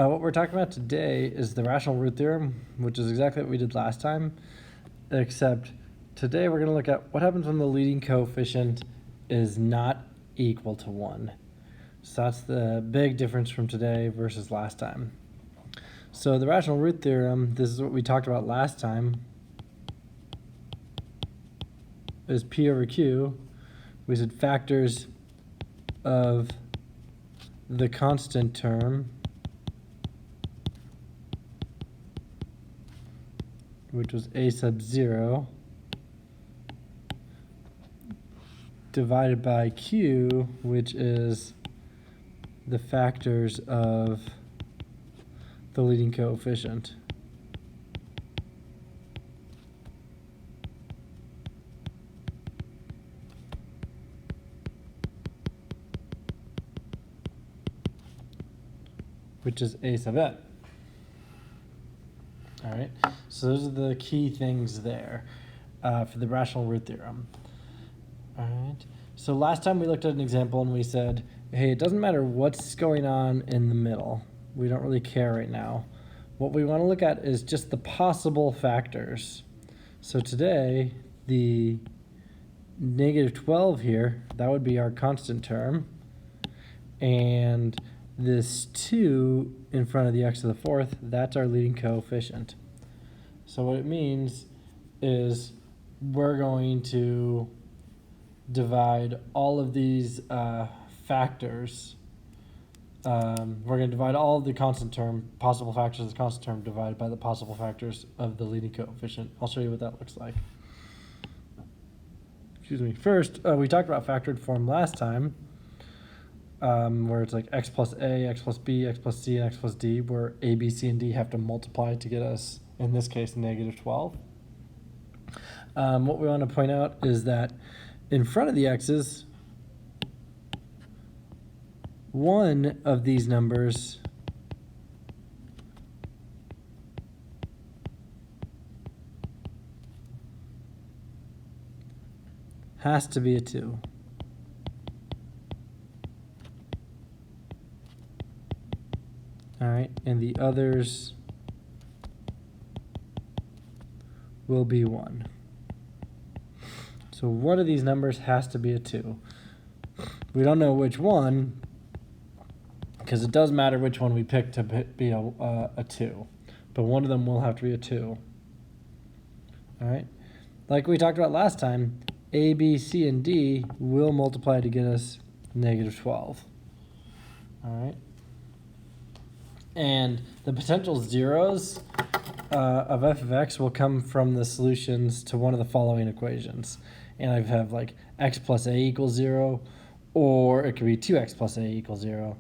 What we're talking about today is the rational root theorem, which is exactly what we did last time, except today we're going to look at what happens when the leading coefficient is not equal to 1. So that's the big difference from today versus last time. So the rational root theorem, this is what we talked about last time, is P over Q. We said factors of the constant term, which was a sub 0, divided by Q, which is the factors of the leading coefficient. Which is a sub n. All right, so those are the key things there for the rational root theorem. All right, so last time we looked at an example and we said, hey, it doesn't matter what's going on in the middle. We don't really care right now. What we want to look at is just the possible factors. So today, the negative 12 here, that would be our constant term. And this 2 in front of the x to the fourth, that's our leading coefficient. So what it means is we're going to divide all of these factors. We're going to divide all of the constant term, possible factors of the constant term divided by the possible factors of the leading coefficient. I'll show you what that looks like. Excuse me. First, we talked about factored form last time. Where it's like x plus a, x plus b, x plus c, and x plus d, where a, b, c, and d have to multiply to get us, in this case, negative 12. What we want to point out is that in front of the x's, one of these numbers has to be a 2. All right, and the others will be 1. So one of these numbers has to be a 2. We don't know which one, because it does matter which one we pick to be a 2. But one of them will have to be a 2. All right, like we talked about last time, A, B, C, and D will multiply to get us negative 12. All right. And the potential zeros of f of x will come from the solutions to one of the following equations. And I have like x plus a equals 0, or it could be 2x plus a equals 0,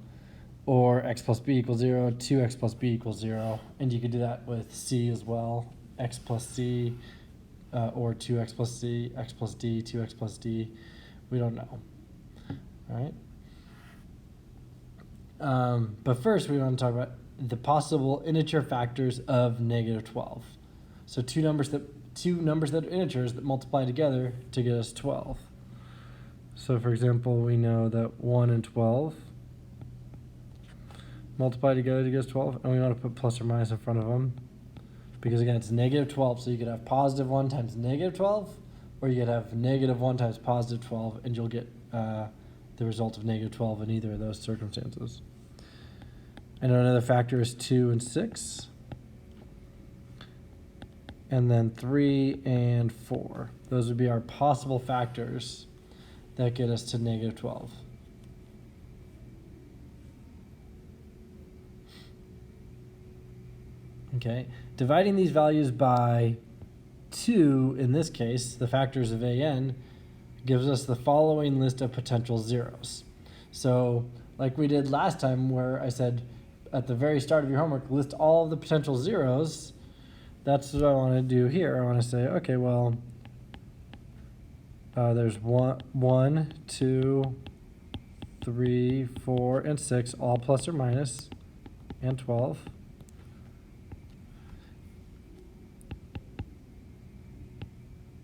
or x plus b equals 0, 2x plus b equals 0. And you could do that with c as well, x plus c, or 2x plus c, x plus d, 2x plus d. We don't know. All right. But first, we want to talk about the possible integer factors of negative 12. So two numbers that are integers that multiply together to get us 12. So for example, we know that 1 and 12 multiply together to get us 12, and we want to put plus or minus in front of them, because again, it's negative 12, so you could have positive 1 times negative 12, or you could have negative 1 times positive 12, and you'll get the result of negative 12 in either of those circumstances. And another factor is 2 and 6. And then 3 and 4. Those would be our possible factors that get us to negative 12. Okay, dividing these values by 2, in this case, the factors of an, gives us the following list of potential zeros. So, like we did last time where I said, at the very start of your homework, list all of the potential zeros. That's what I want to do here. I want to say, okay, well, there's 1, 2, 3, 4, and 6, all plus or minus, and 12.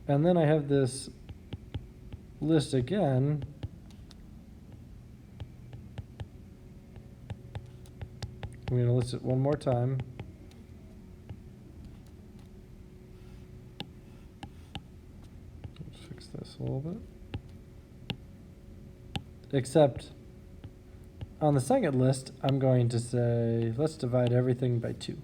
And then I have this list again I'm going to list it one more time. Let's fix this a little bit. Except on the second list, I'm going to say, let's divide everything by 2.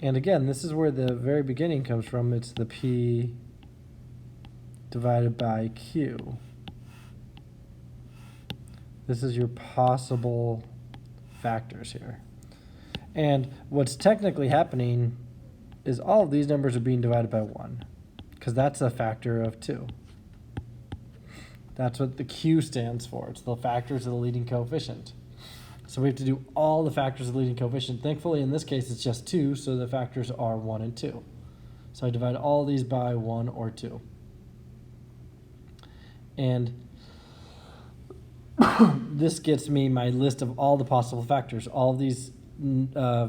And again, this is where the very beginning comes from. It's the P divided by Q. This is your possible factors here. And what's technically happening is all of these numbers are being divided by 1, because that's a factor of 2. That's what the Q stands for. It's the factors of the leading coefficient. So we have to do all the factors of the leading coefficient. Thankfully, in this case, it's just 2, so the factors are 1 and 2. So I divide all these by 1 or 2. And this gets me my list of all the possible factors. All of these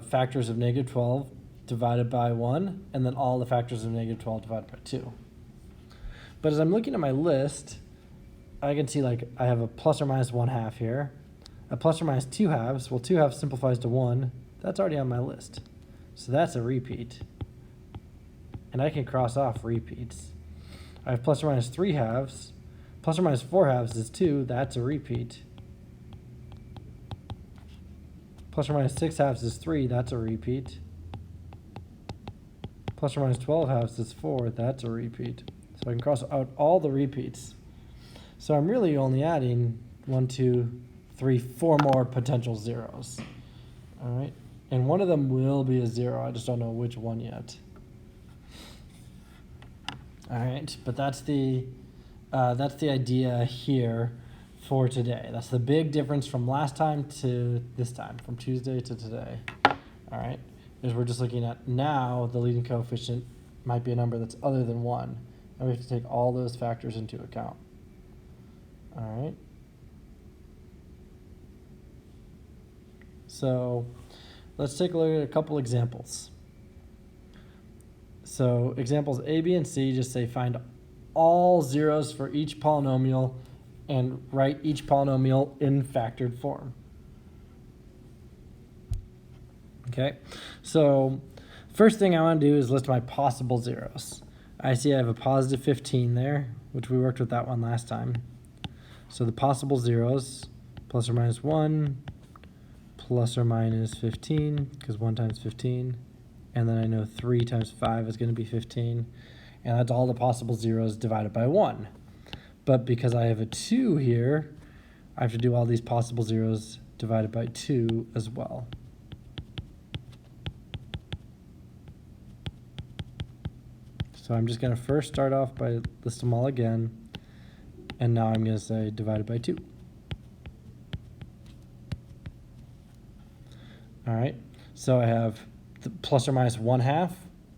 factors of negative 12 divided by 1, and then all the factors of negative 12 divided by 2. But as I'm looking at my list, I can see like I have a plus or minus 1/2 here, a plus or minus 2/2. Well, 2/2 simplifies to 1. That's already on my list. So that's a repeat. And I can cross off repeats. I have plus or minus 3/2. Plus or minus 4/2 is 2. That's a repeat. Plus or minus 6/2 is 3. That's a repeat. Plus or minus 12/2 is 4. That's a repeat. So I can cross out all the repeats. So I'm really only adding 1, 2, 3, 4 more potential zeros. All right. And one of them will be a 0. I just don't know which one yet. All right. But that's the idea here for today. That's the big difference from last time to this time, from Tuesday to today. All right. Is we're just looking at now the leading coefficient might be a number that's other than 1. And we have to take all those factors into account. All right. So let's take a look at a couple examples. So examples A, B, and C just say find all zeros for each polynomial and write each polynomial in factored form. Okay, so first thing I want to do is list my possible zeros. I see I have a positive 15 there, which we worked with that one last time. So the possible zeros, plus or minus 1, plus or minus 15, because 1 times 15. And then I know 3 times 5 is going to be 15. And that's all the possible zeros divided by 1. But because I have a 2 here, I have to do all these possible zeros divided by 2 as well. So I'm just going to first start off by list them all again. And now I'm going to say divided by 2. All right, so I have the plus or minus 1/2,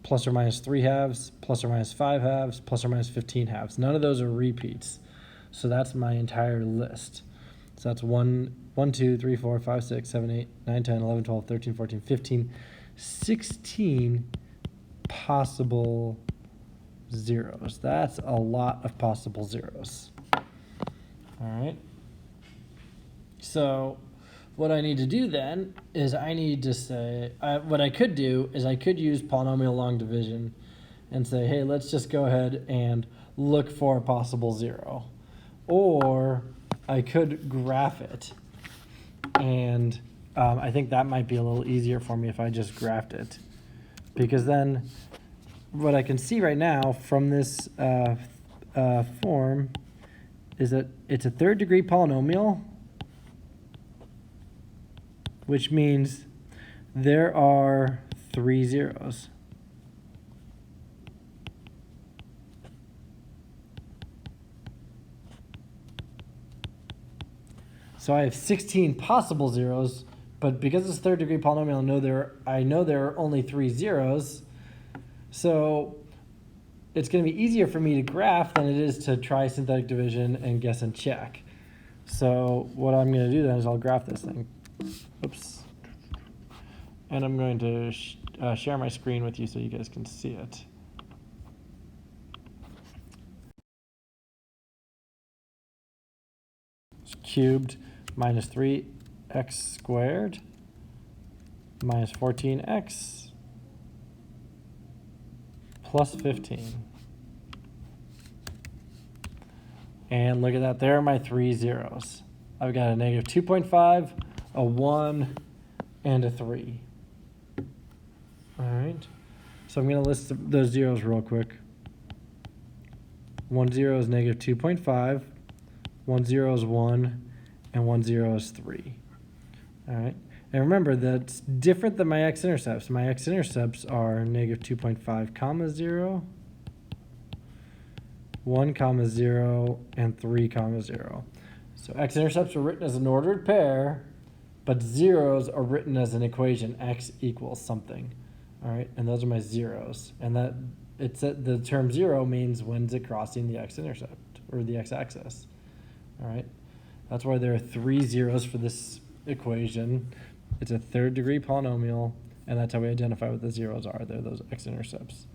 plus or minus 3/2, plus or minus 5/2, plus or minus 15/2. None of those are repeats. So that's my entire list. So that's 1, 2, 3, 4, 5, 6, 7, 8, 9, 10, 11, 12, 13, 14, 15, 16 possible zeros. That's a lot of possible zeros. All right. So what I need to do then is I need to say, what I could do is I could use polynomial long division and say, hey, let's just go ahead and look for a possible 0. Or I could graph it. And I think that might be a little easier for me if I just graphed it. Because then what I can see right now from this form is that it's a third degree polynomial, which means there are 3 zeros. So I have 16 possible zeros, but because it's third degree polynomial, I know there are only 3 zeros. So it's going to be easier for me to graph than it is to try synthetic division and guess and check. So what I'm going to do then is I'll graph this thing. Oops. And I'm going to share my screen with you so you guys can see it. cubed minus 3x squared minus 14x plus 15. And look at that, there are my 3 zeros. I've got a negative 2.5, a 1, and a 3. All right, so I'm going to list those zeros real quick. 1 0 is negative 2.5, 1 0 is 1, and 1 0 is 3. All right, and remember that's different than my x-intercepts. My x-intercepts are negative 2.5 comma 0, 1 comma 0, and 3 comma 0. So x-intercepts are written as an ordered pair, but zeros are written as an equation, x equals something. All right, and those are my zeros. And that the term 0 means when's it crossing the x-intercept or the x-axis. All right, that's why there are 3 zeros for this equation. It's a third degree polynomial, and that's how we identify what the zeros are. They're those x-intercepts.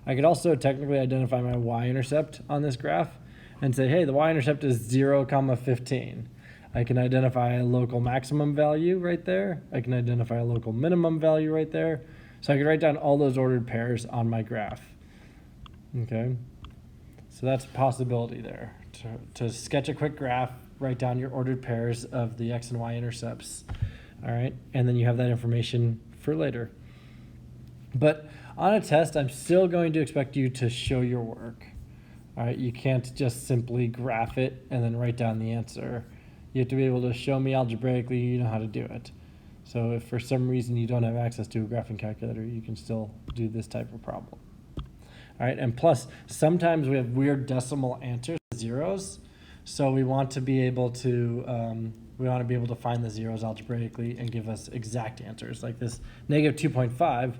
I could also technically identify my y-intercept on this graph and say, hey, the y-intercept is 0, 15. I can identify a local maximum value right there. I can identify a local minimum value right there. So I could write down all those ordered pairs on my graph. Okay, so that's a possibility there. To sketch a quick graph, write down your ordered pairs of the x and y intercepts. All right, and then you have that information for later. But on a test, I'm still going to expect you to show your work. All right, you can't just simply graph it and then write down the answer. You have to be able to show me algebraically you know how to do it. So if for some reason you don't have access to a graphing calculator, you can still do this type of problem. All right, and plus, sometimes we have weird decimal answers, zeros. So we want to be able to find the zeros algebraically and give us exact answers. Like this negative 2.5,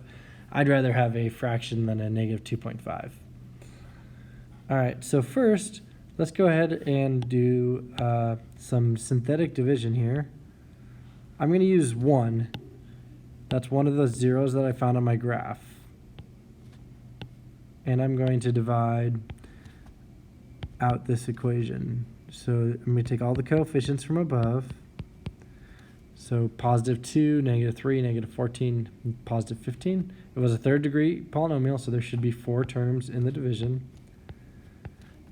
I'd rather have a fraction than a negative 2.5. All right, so first, let's go ahead and do some synthetic division here. I'm going to use 1. That's one of those zeros that I found on my graph. And I'm going to divide out this equation. So I'm going to take all the coefficients from above. So positive 2, negative 3, negative 14, positive 15. It was a third degree polynomial, so there should be 4 terms in the division.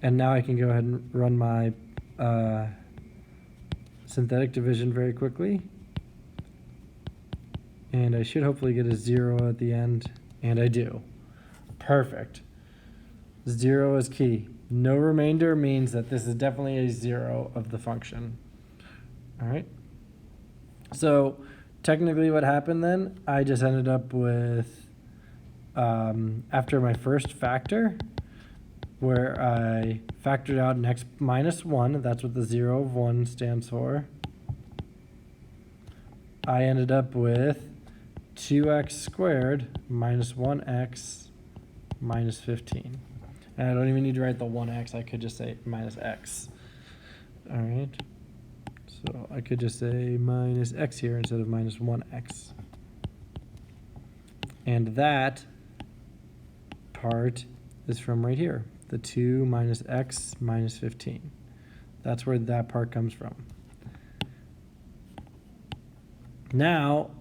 And now I can go ahead and run my synthetic division very quickly. And I should hopefully get a 0 at the end, and I do. Perfect. 0 is key. No remainder means that this is definitely a 0 of the function. All right. So technically what happened then, I just ended up with, after my first factor, where I factored out an x minus 1, that's what the 0 of 1 stands for, I ended up with 2x squared minus 1x minus 15. And I don't even need to write the 1x, I could just say minus x. All right, so I could just say minus x here instead of minus 1x. And that part is from right here, the 2 minus x minus 15. That's where that part comes from. Now,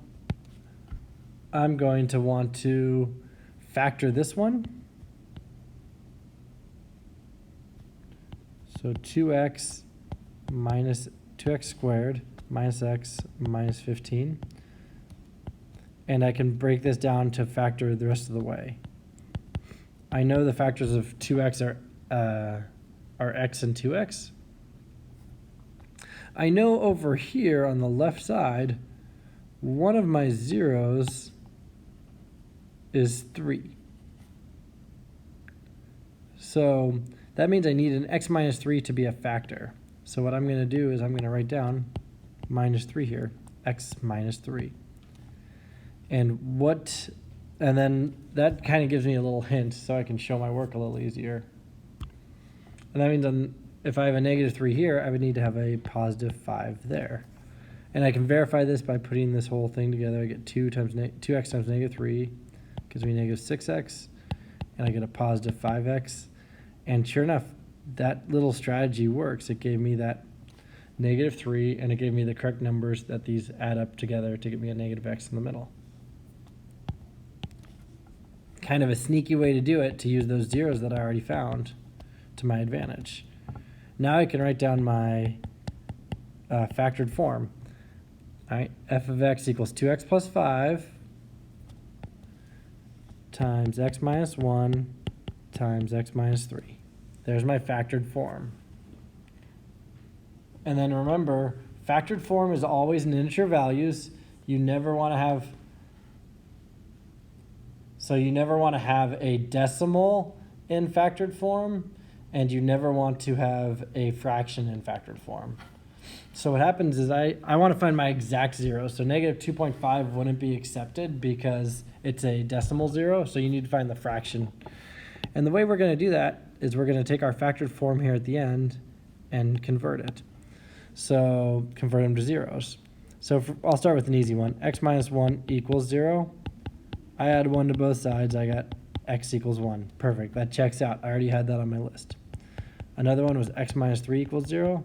I'm going to want to factor this one. So 2x squared minus x minus 15. And I can break this down to factor the rest of the way. I know the factors of 2x are x and 2x. I know over here on the left side, one of my zeros is 3. So that means I need an x minus 3 to be a factor. So what I'm going to do is I'm going to write down minus 3 here, x minus 3. And then that kind of gives me a little hint so I can show my work a little easier. And that means if I have a negative 3 here, I would need to have a positive 5 there. And I can verify this by putting this whole thing together. I get 2x times negative 3 gives me negative 6x, and I get a positive 5x. And sure enough, that little strategy works. It gave me that -3, and it gave me the correct numbers that these add up together to give me a negative x in the middle. Kind of a sneaky way to do it, to use those zeros that I already found to my advantage. Now I can write down my factored form. All right, f of x equals 2x plus 5 times x minus 1 times x minus 3. There's my factored form. And then remember, factored form is always in integer values. You never want to have, so you never want to have a decimal in factored form, and you never want to have a fraction in factored form. So what happens is I want to find my exact zero. So negative 2.5 wouldn't be accepted because it's a decimal zero. So you need to find the fraction. And the way we're going to do that is we're going to take our factored form here at the end and convert it. So convert them to zeros. So I'll start with an easy one. X minus 1 equals 0. I add 1 to both sides. I got x equals 1. Perfect. That checks out. I already had that on my list. Another one was x minus 3 equals 0.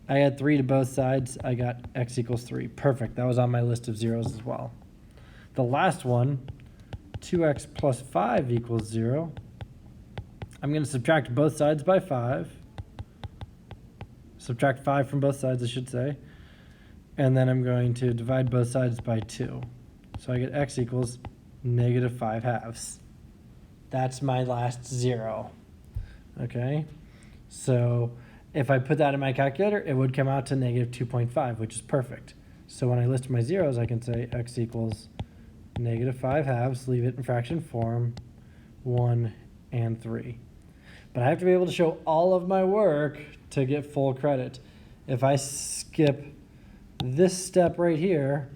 I add 3 to both sides. I got x equals 3. Perfect. That was on my list of zeros as well. The last one, 2x plus 5 equals 0. I'm going to subtract both sides by 5. Subtract 5 from both sides, I should say. And then I'm going to divide both sides by 2. So I get x equals negative 5 halves. That's my last zero. Okay? So if I put that in my calculator, it would come out to negative 2.5, which is perfect. So when I list my zeros, I can say x equals negative 5 halves, leave it in fraction form, 1 and 3. But I have to be able to show all of my work to get full credit. If I skip this step right here,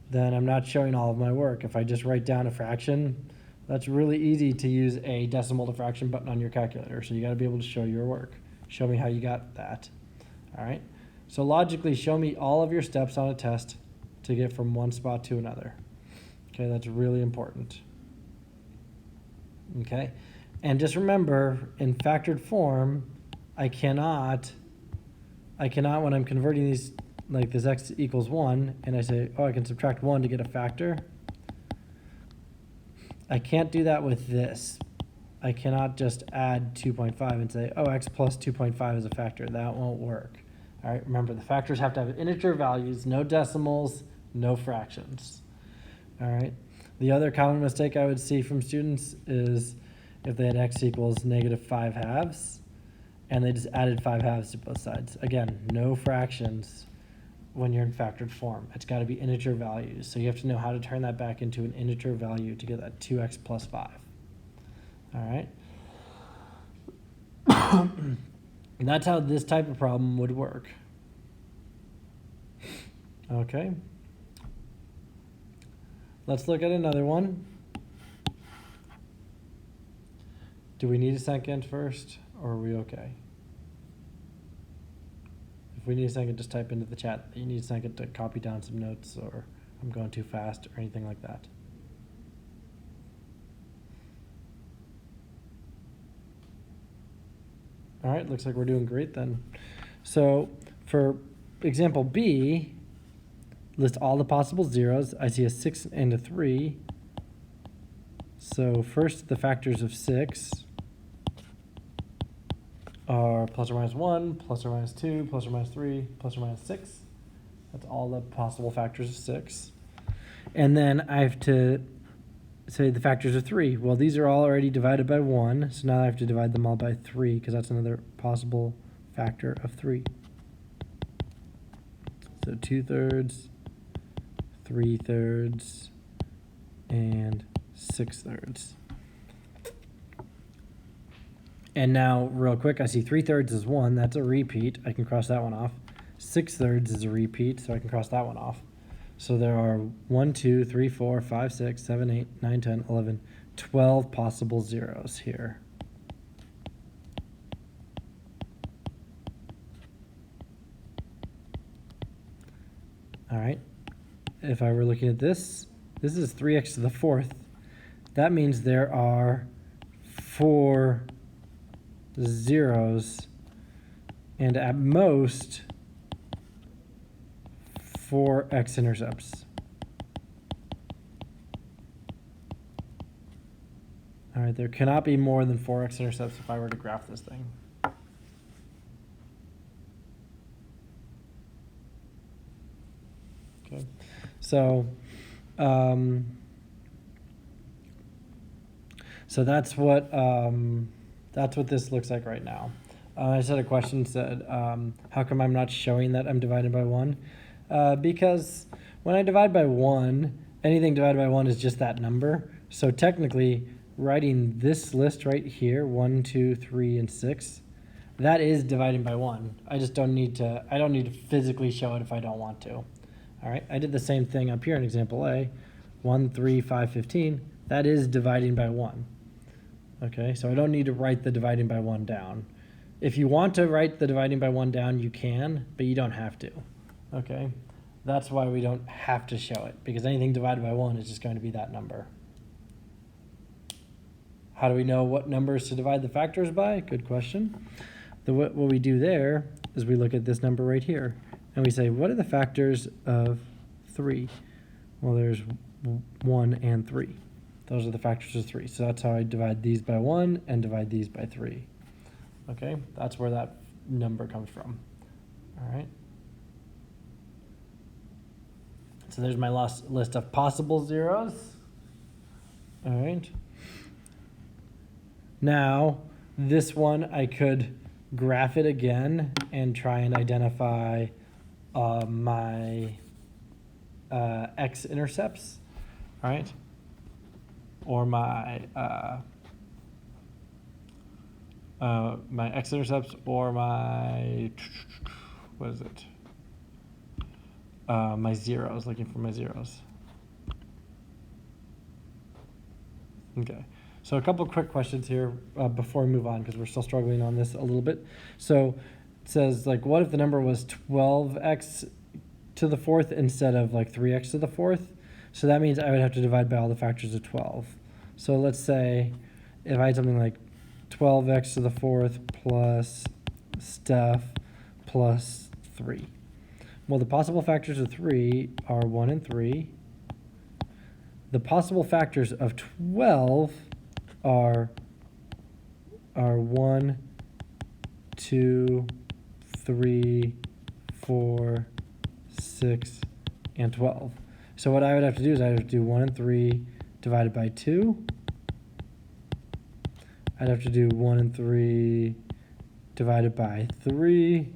then I'm not showing all of my work. If I just write down a fraction, that's really easy to use a decimal to fraction button on your calculator. So you got to be able to show your work. Show me how you got that. All right. So logically, show me all of your steps on a test to get from one spot to another. Okay, that's really important. Okay. And just remember, in factored form, I cannot, when I'm converting these, like this x equals 1, and I say, oh, I can subtract 1 to get a factor. I can't do that with this. I cannot just add 2.5 and say, oh, x plus 2.5 is a factor. That won't work. All right, remember, the factors have to have integer values, no decimals, no fractions. All right. The other common mistake I would see from students is if they had x equals negative 5 halves, and they just added 5 halves to both sides. Again, no fractions when you're in factored form. It's got to be integer values. So you have to know how to turn that back into an integer value to get that 2x plus 5. All right. And that's how this type of problem would work. Okay. Let's look at another one. Do we need a second first, or are we okay? If we need a second, just type into the chat that you need a second to copy down some notes, or I'm going too fast, or anything like that. All right, looks like we're doing great then. So for example B, list all the possible zeros. I see a 6 and a 3. So first, the factors of 6 are plus or minus 1, plus or minus 2, plus or minus 3, plus or minus 6. That's all the possible factors of 6. And then I have to say the factors of 3. Well, these are all already divided by 1, so now I have to divide them all by 3, because that's another possible factor of 3. So 2/3, 3/3, and 6/3. And now, real quick, I see 3/3 is 1. That's a repeat. I can cross that one off. 6/3 is a repeat, so I can cross that one off. So there are 1, 2, 3, 4, 5, 6, 7, 8, 9, 10, 11, 12 possible zeros here. All right. If I were looking at this, this is 3x to the 4th. That means there are 4 zeros, and at most 4 x-intercepts. All right, there cannot be more than 4 x-intercepts if I were to graph this thing. Okay, so that's what this looks like right now. I just had a question said, how come I'm not showing that I'm divided by 1? Because when I divide by 1, anything divided by 1 is just that number. So technically, writing this list right here, 1, 2, 3, and 6, that is dividing by 1. I don't need to physically show it if I don't want to. All right, I did the same thing up here in example A, 1, 3, 5, 15. That is dividing by 1. Okay, so I don't need to write the dividing by 1 down. If you want to write the dividing by 1 down, you can, but you don't have to. Okay, that's why we don't have to show it, because anything divided by 1 is just going to be that number. How do we know what numbers to divide the factors by? Good question. What we do there is we look at this number right here, and we say, what are the factors of 3? Well, there's 1 and 3. Those are the factors of 3. So that's how I divide these by 1 and divide these by 3. Okay, that's where that number comes from. All right. So there's my last list of possible zeros. All right. Now, this one I could graph it again and try and identify my x-intercepts. All right. Or my x-intercepts, or my, what is it? My zeros, looking for my zeros. Okay, so a couple quick questions here before we move on, because we're still struggling on this a little bit. So it says, like, what if the number was 12x to the 4th instead of like 3x to the 4th? So that means I would have to divide by all the factors of 12. So let's say if I had something like 12x to the 4th plus stuff plus 3. Well, the possible factors of 3 are 1 and 3. The possible factors of 12 are 1, 2, 3, 4, 6, and 12. So what I would have to do is I would have to do 1 and 3 divided by 2. I'd have to do 1 and 3 divided by 3.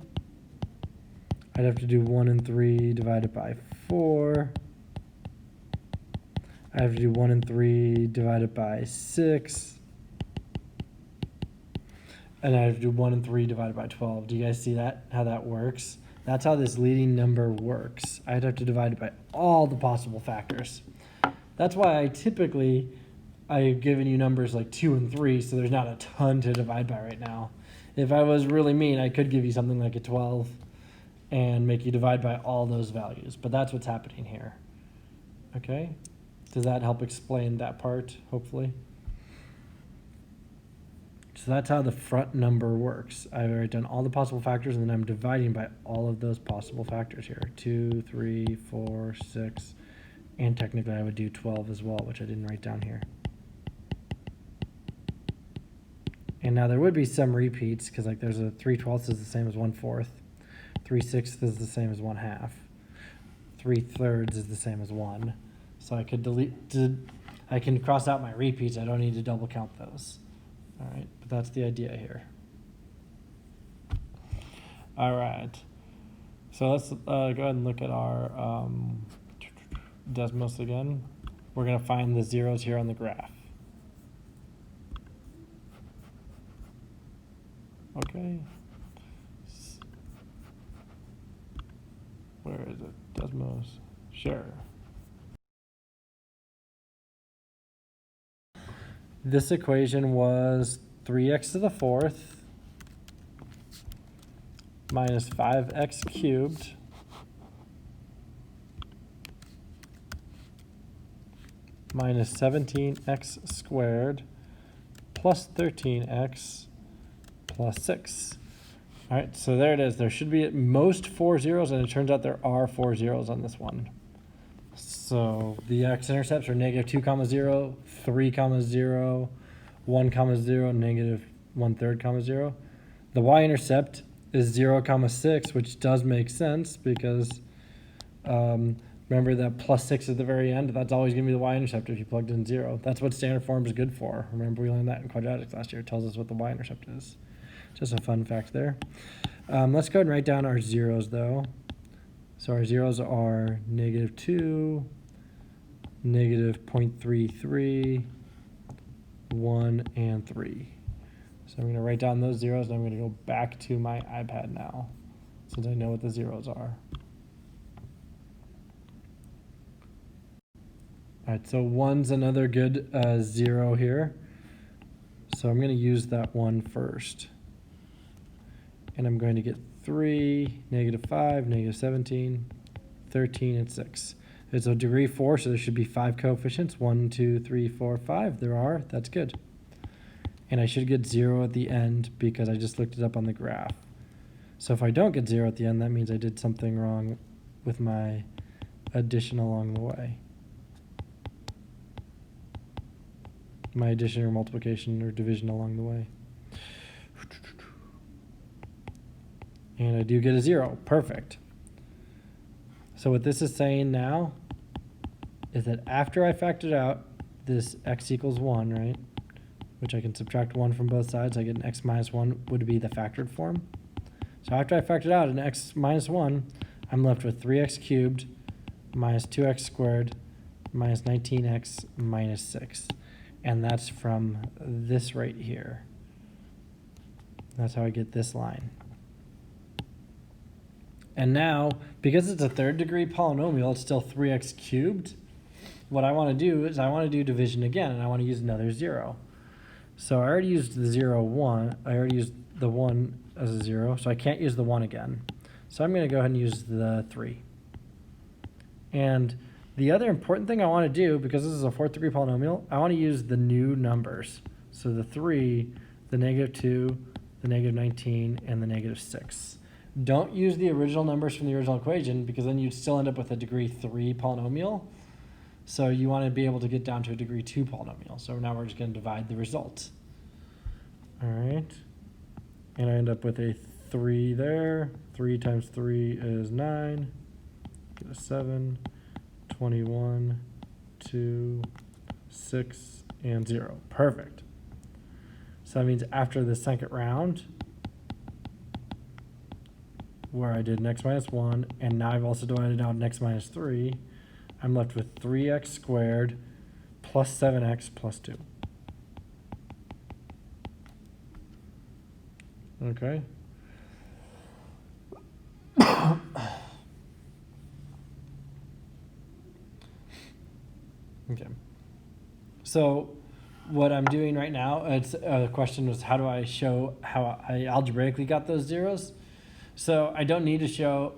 I'd have to do 1 and 3 divided by 4. I have to do 1 and 3 divided by 6. And I have to do 1 and 3 divided by 12. Do you guys see that? How that works? That's how this leading number works. I'd have to divide it by all the possible factors. That's why I've given you numbers like 2 and 3, so there's not a ton to divide by right now. If I was really mean, I could give you something like a 12 and make you divide by all those values, but that's what's happening here. Okay? Does that help explain that part, hopefully? So that's how the front number works. I've already done all the possible factors, and then I'm dividing by all of those possible factors here. 2, 3, 4, 6, and technically I would do 12 as well, which I didn't write down here. And now there would be some repeats, because like there's a 3/12 is the same as 1/4. 3/6 is the same as 1/2. 3/3 is the same as 1. So I could I can cross out my repeats. I don't need to double count those. All right, but that's the idea here. All right, so let's go ahead and look at our Desmos again. We're gonna find the zeros here on the graph. Okay. Where is it? Desmos. Sure. This equation was 3x to the 4th minus 5x cubed minus 17x squared plus 13x plus 6. All right, so there it is. There should be at most 4 zeros, and it turns out there are 4 zeros on this one. So the x-intercepts are negative 2 comma 0, 3 comma 0, 1 comma 0, negative 1/3 comma 0. The y-intercept is 0 comma 6, which does make sense because remember that plus 6 at the very end, that's always going to be the y-intercept if you plugged in 0. That's what standard form is good for. Remember we learned that in quadratics last year. It tells us what the y-intercept is. Just a fun fact there. Let's go ahead and write down our zeros though. So our zeros are negative 2, negative 0.33, 1, and 3. So I'm going to write down those zeros, and I'm going to go back to my iPad now, since I know what the zeros are. All right, so 1's another good 0 here. So I'm going to use that 1 first. And I'm going to get 3, negative 5, negative 17, 13, and 6. It's a degree 4, so there should be 5 coefficients. 1, 2, 3, 4, 5. There are. That's good. And I should get 0 at the end because I just looked it up on the graph. So if I don't get 0 at the end, that means I did something wrong with my addition along the way. My addition or multiplication or division along the way. And I do get a 0. Perfect. So what this is saying now is that after I factored out this x equals 1, right, which I can subtract 1 from both sides, I get an x minus 1 would be the factored form. So after I factored out an x minus 1, I'm left with 3x cubed minus 2x squared minus 19x minus 6. And that's from this right here. That's how I get this line. And now, because it's a third degree polynomial, it's still 3x cubed. What I want to do is I want to do division again, and I want to use another 0. So I already used the 0, 1. I already used the 1 as a 0, so I can't use the 1 again. So I'm going to go ahead and use the 3. And the other important thing I want to do, because this is a fourth degree polynomial, I want to use the new numbers. So the 3, the negative 2, the negative 19, and the negative 6. Don't use the original numbers from the original equation, because then you'd still end up with a degree 3 polynomial. So you want to be able to get down to a degree 2 polynomial. So now we're just going to divide the result. All right. And I end up with a 3 there. 3 times 3 is 9. Get a 7, 21, 2, 6, and 0. Perfect. So that means after the second round, where I did an x minus 1, and now I've also divided out an x minus 3, I'm left with 3x squared plus 7x plus 2. Okay. Okay. So what I'm doing right now, the question was, how do I show how I algebraically got those zeros? So I don't need to show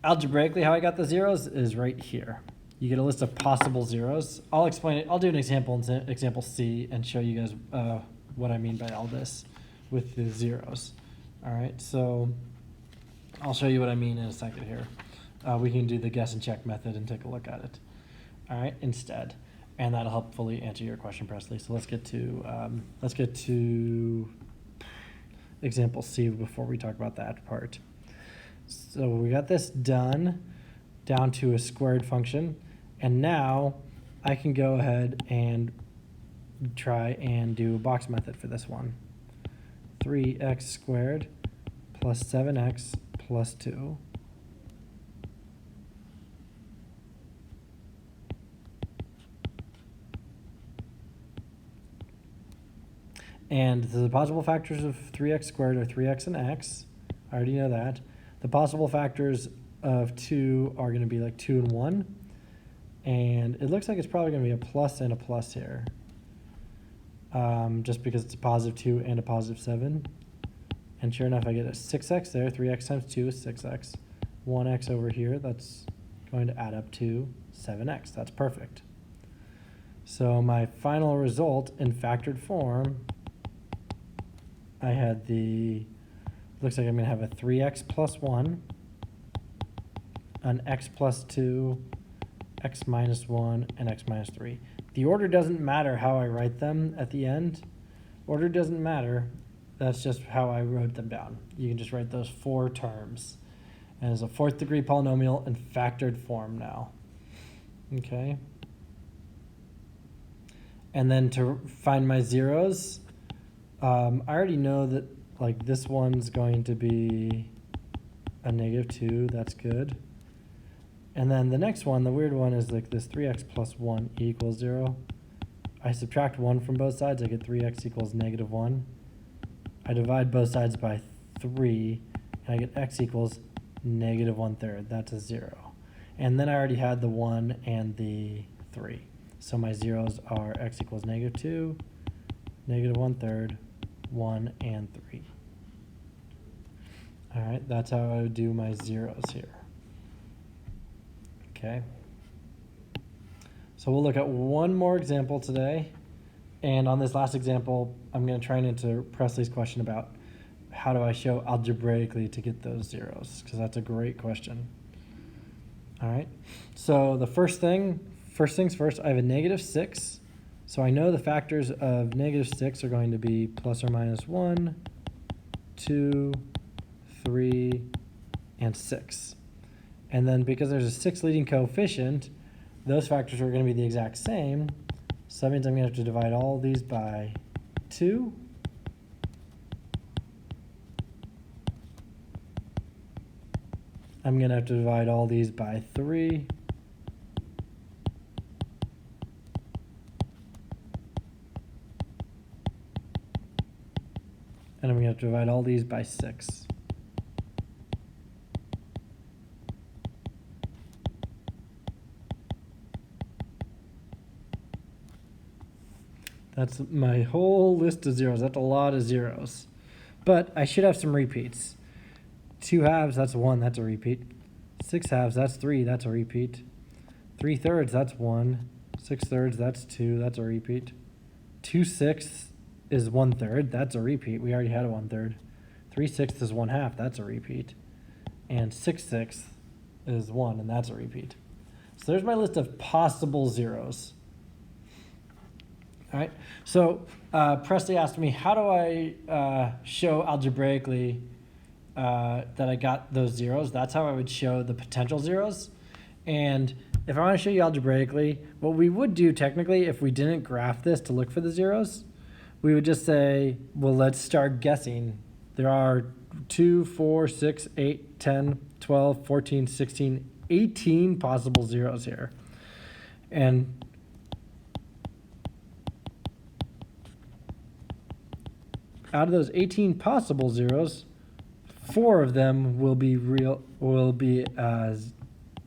algebraically how I got the zeros is right here. You get a list of possible zeros. I'll explain it. I'll do an example in example C and show you guys what I mean by all this with the zeros. All right, so I'll show you what I mean in a second here. We can do the guess and check method and take a look at it. All right, instead, and that'll hopefully answer your question, Presley. So let's get to example C before we talk about that part. So we got this done down to a squared function, and now I can go ahead and try and do a box method for this one. 3x squared plus 7x plus 2. And the possible factors of 3x squared are 3x and x. I already know that. The possible factors of 2 are going to be like 2 and 1. And it looks like it's probably going to be a plus and a plus here. Just because it's a positive 2 and a positive 7. And sure enough, I get a 6x there. 3x times 2 is 6x. 1x over here, that's going to add up to 7x. That's perfect. So my final result in factored form, I had the looks like I'm going to have a 3x plus 1, an x plus 2, x minus 1, and x minus 3. The order doesn't matter how I write them at the end. Order doesn't matter. That's just how I wrote them down. You can just write those 4 terms. And it's a 4th degree polynomial in factored form now. Okay. And then to find my zeros, I already know that like this one's going to be a -2. That's good. And then the next one, the weird one, is like this 3x plus 1 equals 0. I subtract 1 from both sides. I get 3x equals -1. I divide both sides by 3, and I get x equals -1/3. That's a 0. And then I already had the 1 and the 3. So my zeros are x equals -2, -1/3, 1, and 3. All right, that's how I would do my zeros here. Okay. So we'll look at one more example today. And on this last example, I'm going to try and answer Presley's question about how do I show algebraically to get those zeros, because that's a great question. All right. So the first things first, I have a -6. So I know the factors of -6 are going to be plus or minus 1, 2, 3, and 6. And then because there's a 6 leading coefficient, those factors are going to be the exact same. So that means I'm going to have to divide all these by 2. I'm going to have to divide all these by 3. And I'm going to have to divide all these by 6. That's my whole list of zeros. That's a lot of zeros. But I should have some repeats. 2 halves, that's 1, that's a repeat. 6 halves, that's 3, that's a repeat. 3/3, that's 1. 6/3, that's 2, that's a repeat. 2/6 is 1/3, that's a repeat. We already had a 1/3. 3/6 is 1/2, that's a repeat. And 6/6 is 1, and that's a repeat. So there's my list of possible zeros. All right, so Presley asked me, how do I show algebraically that I got those zeros? That's how I would show the potential zeros. And if I want to show you algebraically, what we would do technically if we didn't graph this to look for the zeros, we would just say, well, let's start guessing. There are 2, 4, 6, 8, 10, 12, 14, 16, 18 possible zeros here. And out of those 18 possible zeros, 4 of them will be real,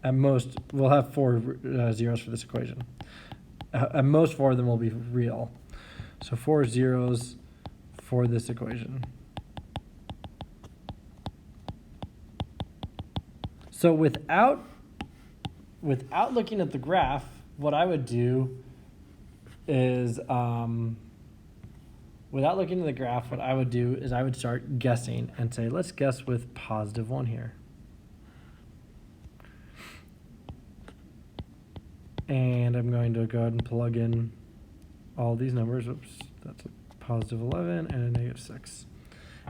at most, we'll have 4 zeros for this equation. At most, 4 of them will be real. So 4 zeros for this equation. So without looking at the graph, what I would do is, without looking at the graph, what I would do is I would start guessing and say, let's guess with +1 here. And I'm going to go ahead and plug in all these numbers. Oops, that's a +11 and a -6.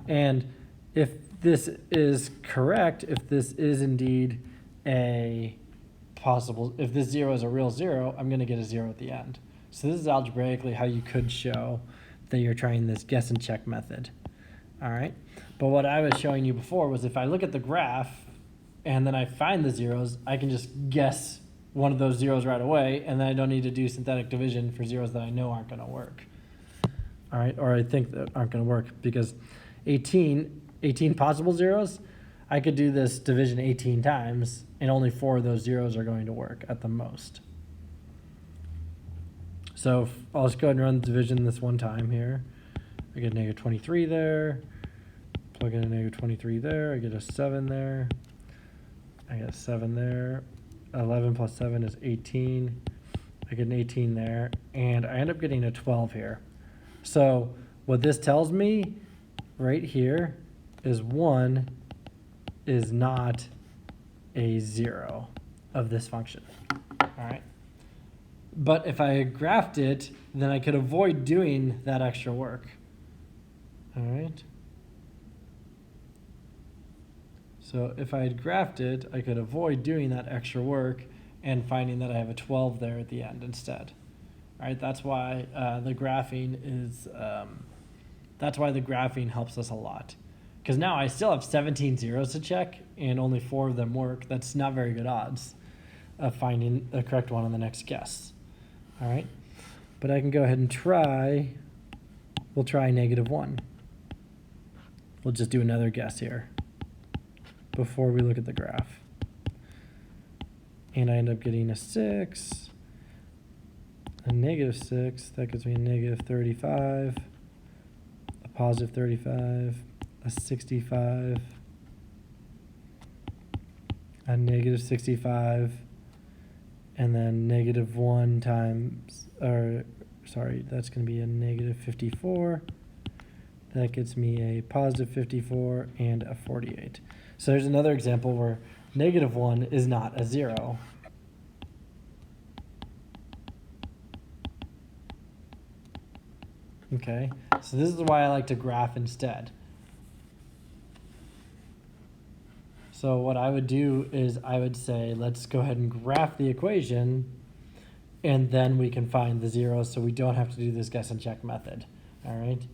And if this is correct, if this is indeed a possible, if this 0 is a real 0, I'm going to get a 0 at the end. So this is algebraically how you could show that you're trying this guess and check method. All right. But what I was showing you before was if I look at the graph and then I find the zeros, I can just guess one of those zeros right away, and then I don't need to do synthetic division for zeros that I know aren't going to work. All right, or I think that aren't going to work, because 18 possible zeros, I could do this division 18 times, and only 4 of those zeros are going to work at the most. So I'll just go ahead and run the division this one time here. I get a -23 there, plug in a -23 there, I get a 7 there, I get a 7 there. 11 plus 7 is 18. I get an 18 there, and I end up getting a 12 here. So what this tells me right here is 1 is not a 0 of this function. All right. But if I graphed it, then I could avoid doing that extra work. All right. So if I had graphed it, I could avoid doing that extra work and finding that I have a 12 there at the end instead. All right, that's why the graphing is, that's why the graphing helps us a lot. Because now I still have 17 zeros to check and only 4 of them work. That's not very good odds of finding the correct one on the next guess. All right, but I can go ahead and try, we'll try -1. We'll just do another guess here before we look at the graph. And I end up getting a 6, a -6, that gives me a -35, a +35, a 65, a -65, and then -1 times, or sorry, that's going to be a -54. That gets me a +54 and a 48. So there's another example where -1 is not a 0. Okay, so this is why I like to graph instead. So what I would do is I would say, let's go ahead and graph the equation, and then we can find the zeros so we don't have to do this guess and check method. All right.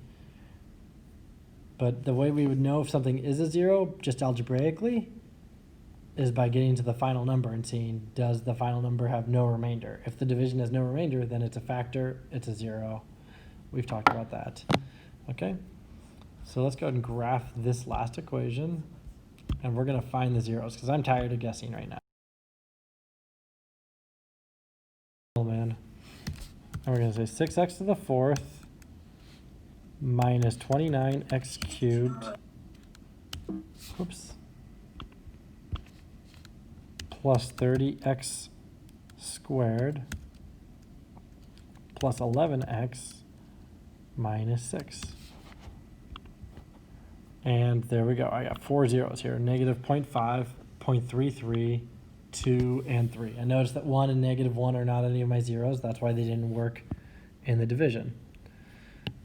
But the way we would know if something is a 0, just algebraically, is by getting to the final number and seeing, does the final number have no remainder? If the division has no remainder, then it's a factor, it's a 0. We've talked about that. Okay, so let's go ahead and graph this last equation, and we're going to find the zeros because I'm tired of guessing right now. Oh man. And we're going to say 6x to the 4th minus 29x cubed, oops, plus 30x squared plus 11x minus 6. And there we go. I got 4 zeros here, -0.5, 0.33, 2, and 3. And notice that 1 and -1 are not any of my zeros. That's why they didn't work in the division.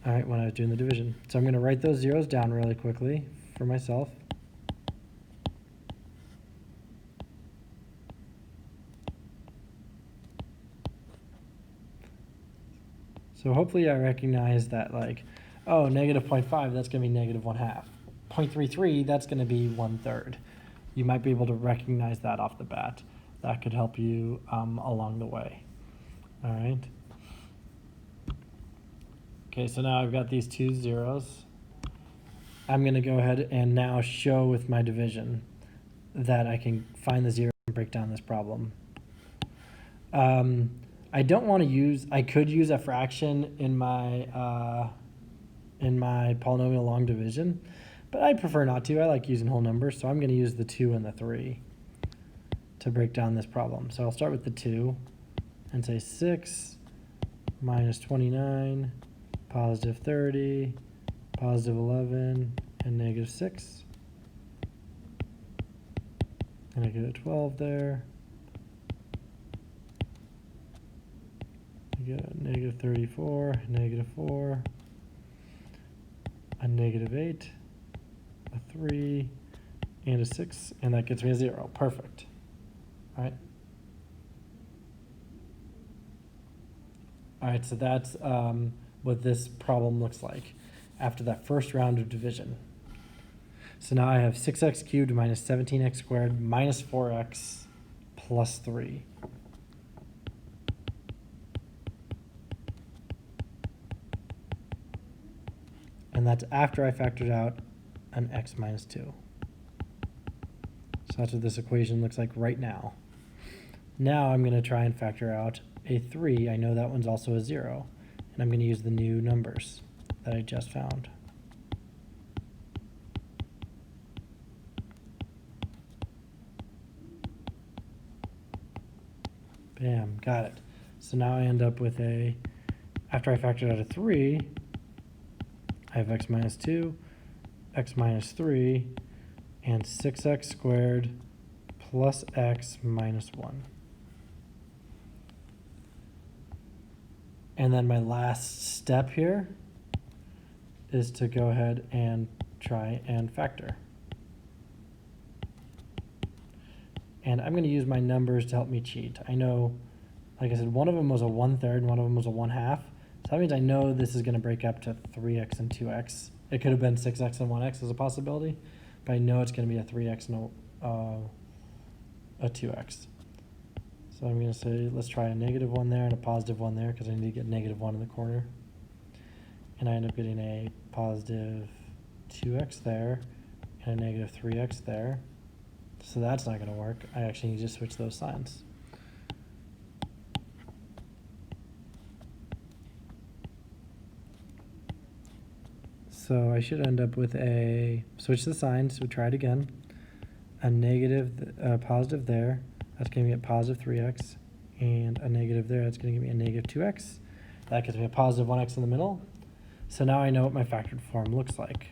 All right, when I was doing the division. So I'm going to write those zeros down really quickly for myself. So hopefully I recognize that, like, oh, -0.5, that's going to be -1/2. 0.33, that's going to be 1/3. You might be able to recognize that off the bat. That could help you along the way. All right. Okay, so now I've got these 2 zeros. I'm going to go ahead and now show with my division that I can find the zero and break down this problem. I don't want to use, I could use a fraction in my polynomial long division, but I prefer not to. I like using whole numbers, so I'm going to use the 2 and the 3 to break down this problem. So I'll start with the 2 and say 6 minus 29, positive 30, positive 11, and negative 6. And I get a 12 there. I get a negative 34, negative 4, a negative 8, a 3, and a 6, and that gets me a 0. Perfect. All right. All right, so that's what this problem looks like after that first round of division. So now I have 6x cubed minus 17x squared minus 4x plus 3. And that's after I factored out an x minus 2. So that's what this equation looks like right now. Now I'm going to try and factor out a 3. I know that one's also a 0. And I'm going to use the new numbers that I just found. Bam, got it. So now I end up with a, after I factored out a 3, I have x minus 2, x minus 3 and 6x squared plus x minus 1. And then my last step here is to go ahead and try and factor. And I'm going to use my numbers to help me cheat. I know, like I said, one of them was a 1/3 and one of them was a 1/2. So that means I know this is going to break up to 3x and 2x. It could have been 6x and 1x as a possibility, but I know it's going to be a 3x and a 2x. So I'm going to say, let's try a -1 there and a +1 there because I need to get -1 in the corner. And I end up getting a positive 2x there and a -3x there. So that's not going to work. I actually need to switch those signs. So I should end up with a, switch the signs, so try it again. A positive there, that's going to get positive 3x, and a negative there, that's going to give me a negative 2x. That gives me a positive 1x in the middle. So now I know what my factored form looks like.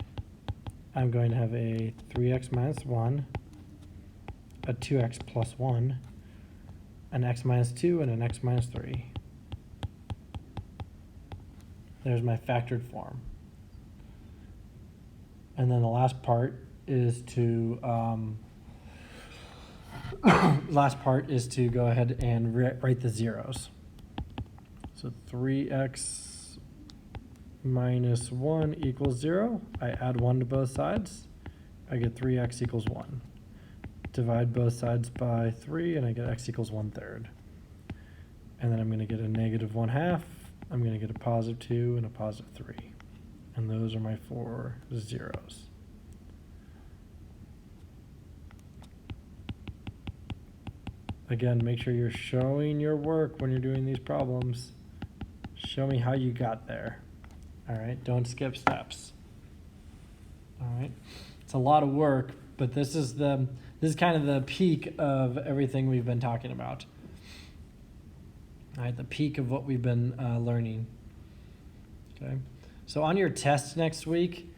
I'm going to have a 3x minus 1, a 2x plus 1, an x minus 2, and an x minus 3. There's my factored form. And then the last part is to go ahead and write the zeros. So 3x minus 1 equals 0. I add 1 to both sides. I get 3x equals 1. Divide both sides by 3, and I get x equals 1/3. And then I'm going to get a -1/2. I'm going to get a positive 2 and a positive 3. And those are my 4 zeros. Again, make sure you're showing your work when you're doing these problems. Show me how you got there. All right, don't skip steps. All right, it's a lot of work, but this is kind of the peak of everything we've been talking about. All right, the peak of what we've been learning. Okay, so on your test next week,